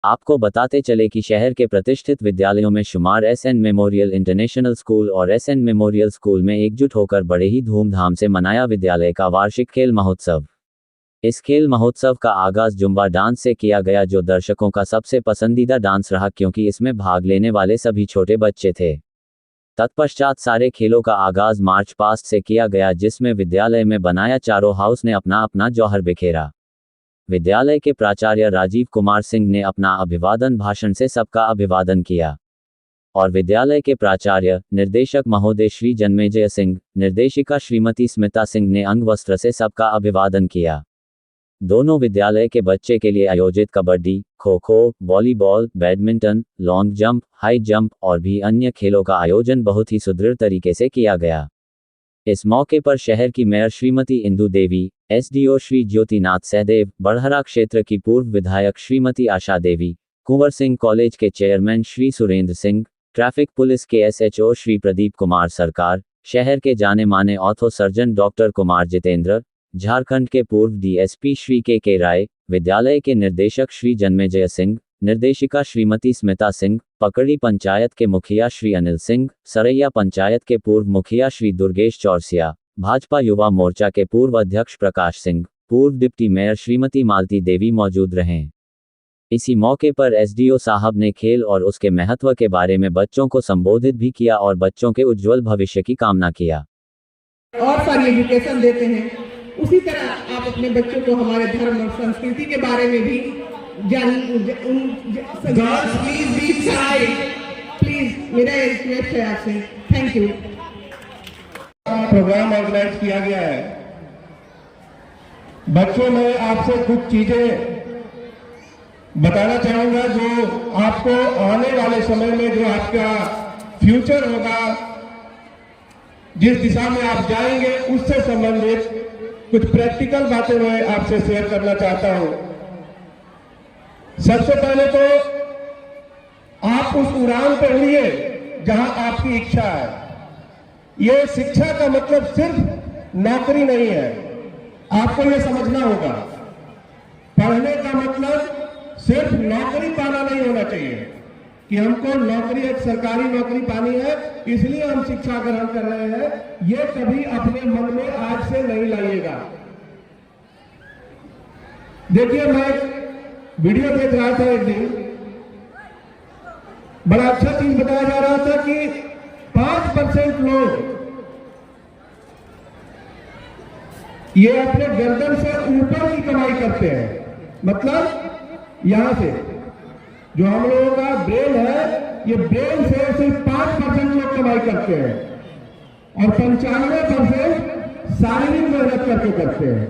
आपको बताते चले कि शहर के प्रतिष्ठित विद्यालयों में शुमार एसएन मेमोरियल इंटरनेशनल स्कूल और एसएन मेमोरियल स्कूल में एकजुट होकर बड़े ही धूमधाम से मनाया विद्यालय का वार्षिक खेल महोत्सव। इस खेल महोत्सव का आगाज जुम्बा डांस से किया गया, जो दर्शकों का सबसे पसंदीदा डांस रहा क्योंकि इसमें भाग लेने वाले सभी छोटे बच्चे थे। तत्पश्चात सारे खेलों का आगाज मार्च पास्ट से किया गया, जिसमें विद्यालय में बनाया चारों हाउस ने अपना अपना जौहर बिखेरा। विद्यालय के प्राचार्य राजीव कुमार सिंह ने अपना अभिवादन भाषण से सबका अभिवादन किया और विद्यालय के प्राचार्य निर्देशक महोदय श्री जन्मेजय सिंह, निर्देशिका श्रीमती स्मिता सिंह ने अंगवस्त्र से सबका अभिवादन किया। दोनों विद्यालय के बच्चे के लिए आयोजित kabaddi, kho kho, volleyball, badminton, long jump, high jump और भी अन्य खेलों का आयोजन बहुत ही सुदृढ़ तरीके से किया गया। इस मौके पर शहर की मेयर श्रीमती इंदु देवी, एसडीओ श्री ज्योतिनाथ सहदेव, बड़हरा क्षेत्र की पूर्व विधायक श्रीमती आशा देवी, कुंवर सिंह कॉलेज के chairman Shri Surendra Singh, traffic police के एसएचओ श्री प्रदीप कुमार सरकार, शहर के जाने माने ortho surgeon doctor Kumar Jitendra, Jharkhand के पूर्व डीएसपी श्री के राय, विद्यालय के निर्देशक श्री जन्मेजय सिंह, निर्देशिका श्रीमती स्मिता सिंह, पकड़ी पंचायत के मुखिया श्री अनिल सिंह, सरैया पंचायत के पूर्व मुखिया श्री दुर्गेश चौरसिया, भाजपा युवा मोर्चा के पूर्व अध्यक्ष प्रकाश सिंह, पूर्व डिप्टी मेयर श्रीमती मालती देवी मौजूद रहे। इसी मौके पर एसडीओ साहब ने खेल और उसके महत्व के बारे में बच्चों को संबोधित भी किया और बच्चों के उज्जवल भविष्य की कामना किया। और सारी एजुकेशन देते हैं, उसी तरह आप अपने बच्चों को हमारे धर्म और संस्कृति के बारे में भी प्लीज मेरा रिक्वेस्ट है आपसे। Thank you. प्रोग्राम ऑर्गेनाइज किया गया है। बच्चों में आपसे कुछ चीजें बताना चाहूंगा जो आपको आने वाले समय में जो आपका फ्यूचर होगा, जिस दिशा में आप जाएंगे, उससे संबंधित कुछ प्रैक्टिकल बातें मैं आपसे शेयर करना चाहता हूं। सबसे पहले तो आप उस उड़ान पर उड़िए जहां आपकी इच्छा है। यह शिक्षा का मतलब सिर्फ नौकरी नहीं है, आपको यह समझना होगा। पढ़ने का मतलब सिर्फ नौकरी पाना नहीं होना चाहिए कि हमको नौकरी, एक सरकारी नौकरी पानी है इसलिए हम शिक्षा ग्रहण कर रहे हैं। ये कभी अपने मन में आज से नहीं लाइएगा। देखिए, मैं वीडियो देख रहा था एक दिन, बड़ा अच्छा चीज बताया जा रहा था कि 5% लोग ये अपने गर्दन से ऊपर की कमाई करते हैं। मतलब यहां से जो हम लोगों का ब्रेन है, ये ब्रेन से सिर्फ 5% लोग कमाई करते हैं और 95% शारीरिक मेहनत करके करते हैं।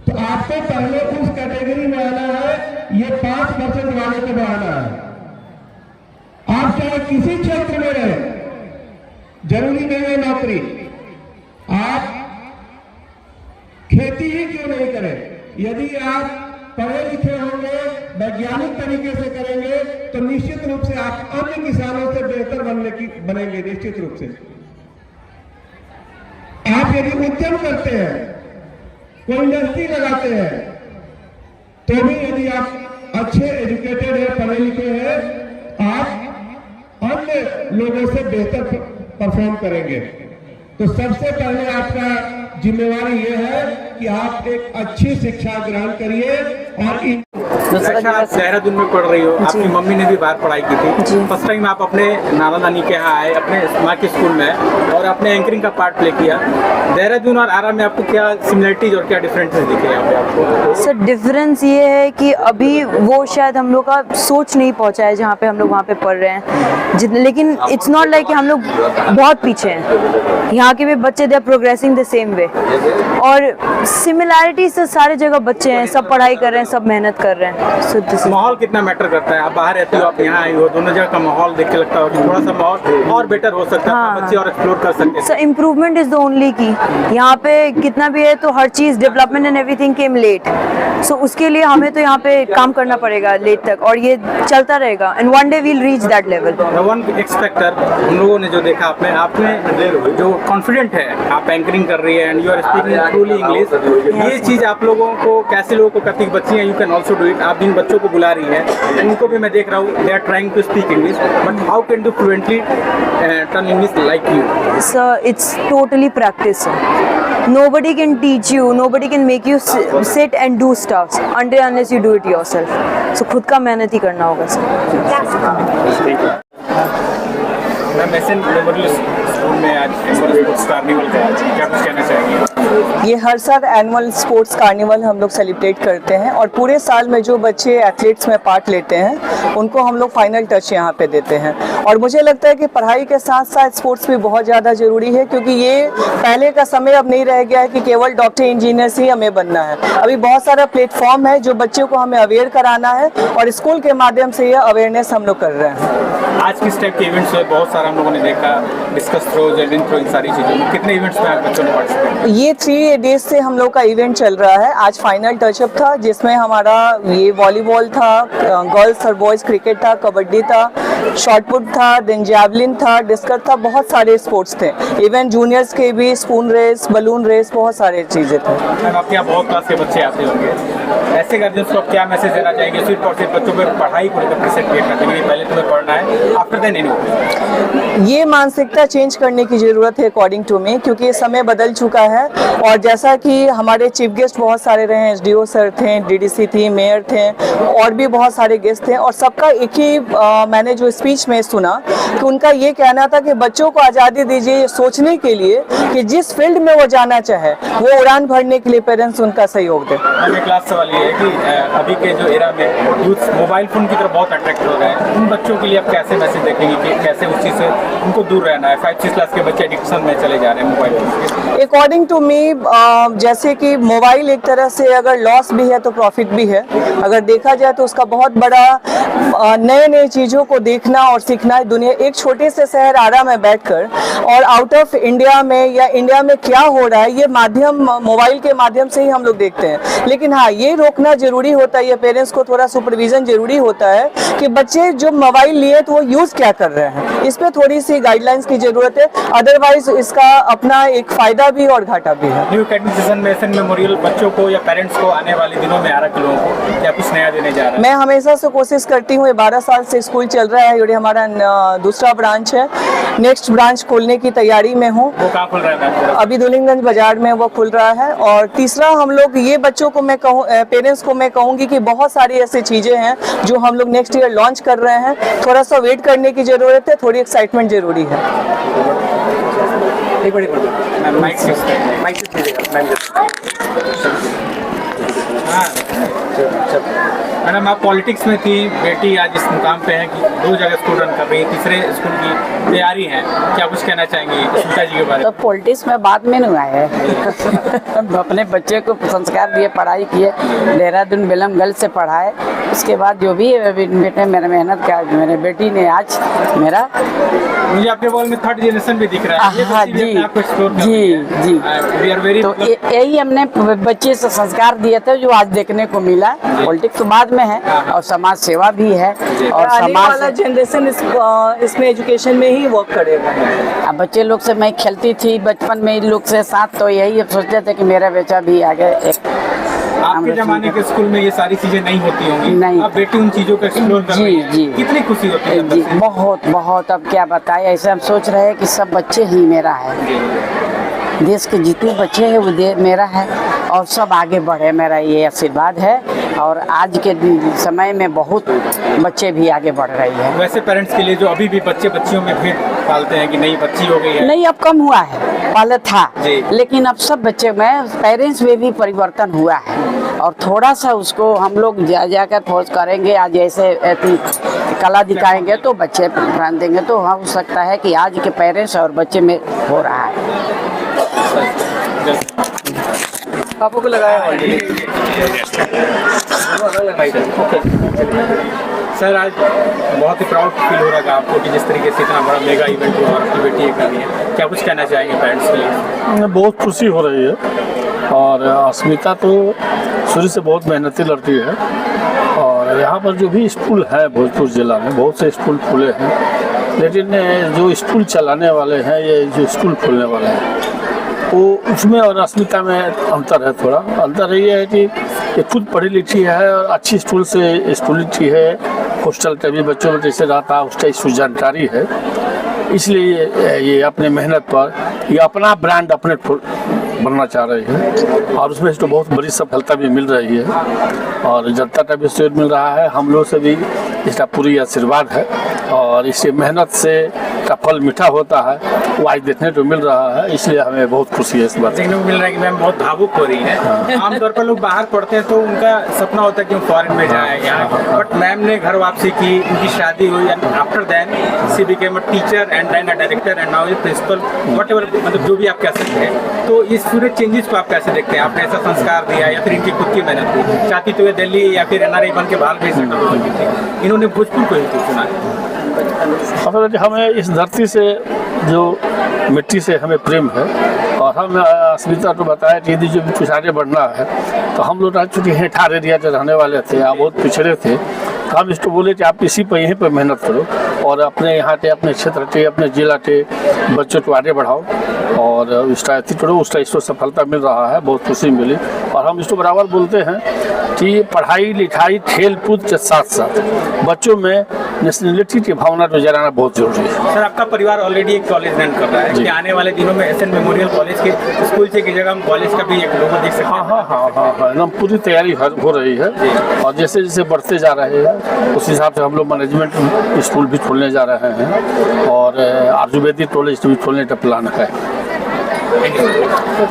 तो आपको पहले उस कैटेगरी में आना है, ये 5% वाले को बढ़ाना है। आप चाहे किसी क्षेत्र में रहे, जरूरी नहीं है नौकरी, आप खेती ही क्यों नहीं करें। यदि आप पढ़े लिखे होंगे, वैज्ञानिक तरीके से करेंगे, तो निश्चित रूप से आप अन्य किसानों से बेहतर बनेंगे। निश्चित रूप से आप यदि उद्यम करते हैं, कोई इंडस्ट्री लगाते हैं, तो भी यदि आप अच्छे एजुकेटेड है, पढ़े लिखे हैं, आप अन्य लोगों से बेहतर परफॉर्म करेंगे। तो सबसे पहले आपका जिम्मेवारी यह है कि आप एक अच्छी शिक्षा ग्रहण करिए। और आप देहरादून में पढ़ रही हो, आपकी मम्मी ने भी बाहर पढ़ाई की थी, फर्स्ट टाइम आप अपने नाना नानी के यहाँ आए, अपने माँ के स्कूल में और आपने एंकरिंग का पार्ट प्ले किया। देहरादून और आरा में आपको क्या सिमिलरिटीज और क्या डिफरेंसेस दिखे यहाँ पे आपको? सर, डिफरेंस ये है कि अभी वो शायद हम लोग का सोच नहीं पहुँचा है जहाँ पे हम लोग वहाँ पे पढ़ रहे हैं जितने, लेकिन इट्स नॉट लाइक कि हम लोग बहुत पीछे हैं। यहाँ के भी बच्चे they are progressing the same way, और सिमिलैरिटीज तो सारे जगह बच्चे हैं, सब पढ़ाई कर रहे हैं, सब मेहनत कर रहे हैं। माहौल कितना मैटर करता है? आप बाहर रहती हो, आप यहाँ आई हो, दोनों जगह का माहौल देख के लगता है थोड़ा सा माहौल और बेटर हो सकता है। हाँ, बच्चे और एक्सप्लोर कर सकते हैं। So improvement is the only key. यहाँ पे कितना भी है तो हर चीज development and everything came late, so उसके लिए हमें तो यहाँ पे काम करना पड़ेगा लेट तक, और ये चलता रहेगा and one day will reach that level. One एक्सपेक्टर हम लोगों ने जो देखा आपने जो कॉन्फिडेंट है, आप एंकरिंग कर रही है and you are speaking truly English, ये चीज आप लोगों को कैसे लोगों को करती है? बच्चियां you can also do it, आप जिन बच्चों को बुला रही हैं उनको भी मैं देख रहा हूँ, they are trying to speak English, but how can do fluently turn English like you? Sir, it's totally practice. Sir. Nobody can teach you, nobody can make you sit and do stuff until unless you do it yourself. So खुद का मेहनत ही करना होगा sir. Ma'am SN memorial school में आज sports carnival का क्या कुछ कहना चाहेंगे? ये हर साल एनुअल स्पोर्ट्स कार्निवल हम लोग सेलिब्रेट करते हैं और पूरे साल में जो बच्चे एथलीट्स में पार्ट लेते हैं उनको हम लोग फाइनल टच यहाँ पे देते हैं. और मुझे लगता है कि पढ़ाई के साथ साथ स्पोर्ट्स भी बहुत ज़्यादा ज़रूरी है, क्योंकि ये पहले का समय अब नहीं रह गया है कि केवल डॉक्टर इंजीनियर्स ही हमें बनना है. अभी बहुत सारा प्लेटफॉर्म है जो बच्चों को हमें अवेयर कराना है और स्कूल के माध्यम से ये अवेयरनेस हम लोग कर रहे हैं. आज किस टाइप के इवेंट्स हुए? बहुत सारा हम लोगों ने देखा, डिस्कस थ्रो, जेवलिन थ्रो, इन सारी चीज़ों. कितने इवेंट्स में आप बच्चों ने पार्टिसिपेट? ये 3 डेज से हम लोग का इवेंट चल रहा है. आज फाइनल टचअप था जिसमें हमारा ये वॉलीबॉल था, गर्ल्स और बॉयज़ क्रिकेट था, कबड्डी था, शॉटपुट था, देन जैवलिन था, डिस्कस था, बहुत सारे स्पोर्ट्स थे. इवन जूनियर्स के भी स्पून रेस, बलून रेस, बहुत सारे चीज़ें थे. मैम आपके यहाँ बहुत क्लास के बच्चे आते होंगे, ऐसे गार्जियंस को आप क्या मैसेज देना चाहेंगे? सिर्फ और सिर्फ बच्चों पर पढ़ाई को लेकर प्रेशर क्रिएट करते हैं, पहले तुम्हें पढ़ना है, आफ्टर देन एनी. ये मानसिकता चेंज करने की ज़रूरत है अकॉर्डिंग टू मी, क्योंकि समय बदल चुका है. और जैसा कि हमारे चीफ गेस्ट बहुत सारे रहे हैं, SDO सर थे, DDC थी, मेयर थे, और भी बहुत सारे गेस्ट थे, और सबका एक ही मैंने जो स्पीच में सुना कि उनका ये कहना था कि बच्चों को आज़ादी दीजिए ये सोचने के लिए कि जिस फील्ड में वो जाना चाहे वो उड़ान भरने के लिए पेरेंट्स उनका सहयोग दें. हमें क्लास सवाल ये है कि अभी के जो एरा में यूथ मोबाइल फ़ोन की तरफ बहुत अट्रैक्ट हो रहे हैं, उन बच्चों के लिए आप कैसे मैसेज देखेंगे कि कैसे उस चीज़ से उनको दूर रहना है? 5-6 क्लास के बच्चे एडिक्शन में चले जा रहे हैं मोबाइल फोन के. अकॉर्डिंग टू मी जैसे कि मोबाइल एक तरह से अगर लॉस भी है तो प्रॉफिट भी है. अगर देखा जाए तो उसका बहुत बड़ा नए नए चीज़ों को देखना और सीखना है. दुनिया एक छोटे से शहर आरा में बैठकर और आउट ऑफ इंडिया में या इंडिया में क्या हो रहा है ये माध्यम मोबाइल के माध्यम से ही हम लोग देखते हैं. लेकिन हाँ, ये रोकना जरूरी होता है, ये पेरेंट्स को थोड़ा सुपरविजन जरूरी होता है कि बच्चे जो मोबाइल लिए तो वो यूज़ क्या कर रहे हैं, इस पर थोड़ी सी गाइडलाइंस की जरूरत है. अदरवाइज इसका अपना एक फ़ायदा भी और घाटा भी है. न्यू एकेडमिक सीजन में एसएन मेमोरियल बच्चों को या पेरेंट्स को आने वाले दिनों में आरा के लोगों को क्या कुछ नया देने जा रहा है? मैं हमेशा से कोशिश करती हूँ. 12 साल से स्कूल चल रहा है, ये हमारा दूसरा ब्रांच है. नेक्स्ट ब्रांच खोलने की तैयारी में हूँ. वो कहाँ खुल रहा है? अभी दुलिंगगंज बाजार में वो खुल रहा है. और तीसरा हम लोग ये बच्चों को मैं कहूँ, पेरेंट्स को मैं कहूँगी कि बहुत सारी ऐसी चीज़ें हैं जो हम लोग नेक्स्ट ईयर लॉन्च कर रहे हैं. थोड़ा सा वेट करने की ज़रूरत है, थोड़ी एक्साइटमेंट ज़रूरी है. मैडम आप पॉलिटिक्स में थी, बेटी आज इस मुकाम पे है कि 2 जगह स्कूल रन कर रही है, तीसरे स्कूल की तैयारी है, क्या कुछ कहना चाहेंगी स्मिता जी के बारे में? तो पॉलिटिक्स में बाद में नहीं आए हैं. अपने बच्चे को संस्कार दिए, पढ़ाई किए, देहरादून बेलम गर्ल्स से पढ़ाए. उसके बाद जो भी बेटे मेरा मेहनत का मेरे बेटी ने आज मेरा मुझे आपके बॉल में 3rd जनरेशन भी दिख रहा है. हाँ जी जी. तो यही हमने बच्चे से संस्कार दिए थे जो आज देखने को मिला. पॉलिटिक्स तो बाद में है और समाज सेवा भी है और आने वाला समाज जनरेशन इसमें एजुकेशन में ही वर्क करेगा. अब बच्चे लोग से मैं खेलती थी बचपन में इन लोग से साथ, तो यही सोचते थे कि मेरा बेटा भी आगे एक आपके जमाने के स्कूल में ये सारी चीजें नहीं होती होंगी. नहीं. अब बेटी उन चीजों को एक्सप्लोर कर रही है. जी. कितनी खुशी होती है अंदर जी, से? बहुत बहुत. अब क्या बताएं, ऐसे हम सोच रहे हैं कि सब बच्चे ही मेरा है. देश के जितने बच्चे हैं वो मेरा है और सब आगे बढ़े, मेरा ये आशीर्वाद है. और आज के समय में बहुत बच्चे भी आगे बढ़ रही है. वैसे पेरेंट्स के लिए जो अभी भी बच्चे बच्चियों में भेद पालते हैं कि नहीं बच्ची हो गई है, नहीं अब कम हुआ है, पहले था जी. लेकिन अब सब बच्चे में पेरेंट्स में भी परिवर्तन हुआ है. और थोड़ा सा उसको हम लोग जाकर फोर्स करेंगे, आज ऐसे कला दिखाएंगे तो बच्चे ध्यान देंगे, तो हो सकता है कि आज के पेरेंट्स और बच्चे में हो रहा है. पापा को लगाया सर आज बहुत ही प्राउड फील हो रहा था आपको कि जिस तरीके से इतना बड़ा मेगा इवेंट हुआ और आपकी बेटी ये कर रही है, क्या कुछ कहना चाहेंगे पेरेंट्स के लिए? बहुत खुशी हो रही है और अस्मिता तो शुरू से बहुत मेहनती लड़की है. और यहाँ पर जो भी स्कूल है भोजपुर ज़िला में बहुत से स्कूल खुले हैं, लेकिन जो स्कूल चलाने वाले हैं, ये जो स्कूल खोलने वाले हैं, वो उसमें और अस्मिता में अंतर है. थोड़ा अंतर ये है कि ये खुद पढ़ी लिखी है और अच्छी स्कूल से स्टूडेंट है, हॉस्टल का भी बच्चों में जैसे रहता है उसका इसको जानकारी है, इसलिए ये अपने मेहनत पर ये अपना ब्रांड अपने बनना चाह रहे हैं और उसमें इसको बहुत बड़ी सफलता भी मिल रही है और जनता का भी सहयोग मिल रहा है। हम लोग से भी इसका पूरी आशीर्वाद है और इससे मेहनत से का फल मीठा होता है, वो आज देखने को मिल रहा है, इसलिए हमें बहुत खुशी है इस बात देखने को मिल रहा है कि मैम बहुत भावुक हो रही है। आमतौर पर लोग बाहर पढ़ते हैं तो उनका सपना होता है कि वो फॉरेन में जाए यहाँ, बट मैम ने घर वापसी की, उनकी शादी हुई and after that she became a teacher and then a director and now is principal, whatever, मतलब जो भी आप कह सकते हैं। तो इस पूरे चेंजेस को आप कैसे देखते हैं? आपने ऐसा संस्कार दिया या फिर इनकी खुद की मेहनत थी? चाहती तो ये दिल्ली या फिर NRI बन के बाहर भी सेटल हो चुकी थी, इन्होंने भोजपुर को ही तो चुना है। हमें इस धरती से जो मिट्टी से हमें प्रेम है और हम अस्मिता को बताया कि यदि जो कुछ आगे बढ़ना है तो हम लोग चूँकि हेठार एरिया के रहने वाले थे, आप बहुत पिछड़े थे, तो हम इसको बोले कि आप इसी पर यहीं पर मेहनत करो और अपने यहाँ के अपने क्षेत्र के अपने जिला के बच्चों को आगे बढ़ाओ और उसका अति करो, उसका इसको सफलता मिल रहा है, बहुत खुशी मिली। और हम इसको बराबर बोलते हैं कि पढ़ाई लिखाई खेल कूद के साथ साथ बच्चों में नेशनलिटी की भावना को जगाना बहुत जरूरी है। सर, आपका परिवार ऑलरेडी एक कॉलेज रन कर रहा है कि आने वाले दिनों में SN मेमोरियल कॉलेज के स्कूल से की जगह हम कॉलेज का भी एक लोगो देख सकते हैं? हाँ, एकदम पूरी तैयारी हो रही है और जैसे जैसे बढ़ते जा रहे हैं उस हिसाब से हम लोग मैनेजमेंट स्कूल भी खोलने जा रहे हैं और आर्जुवेदी कॉलेज भी खोलने का प्लान है।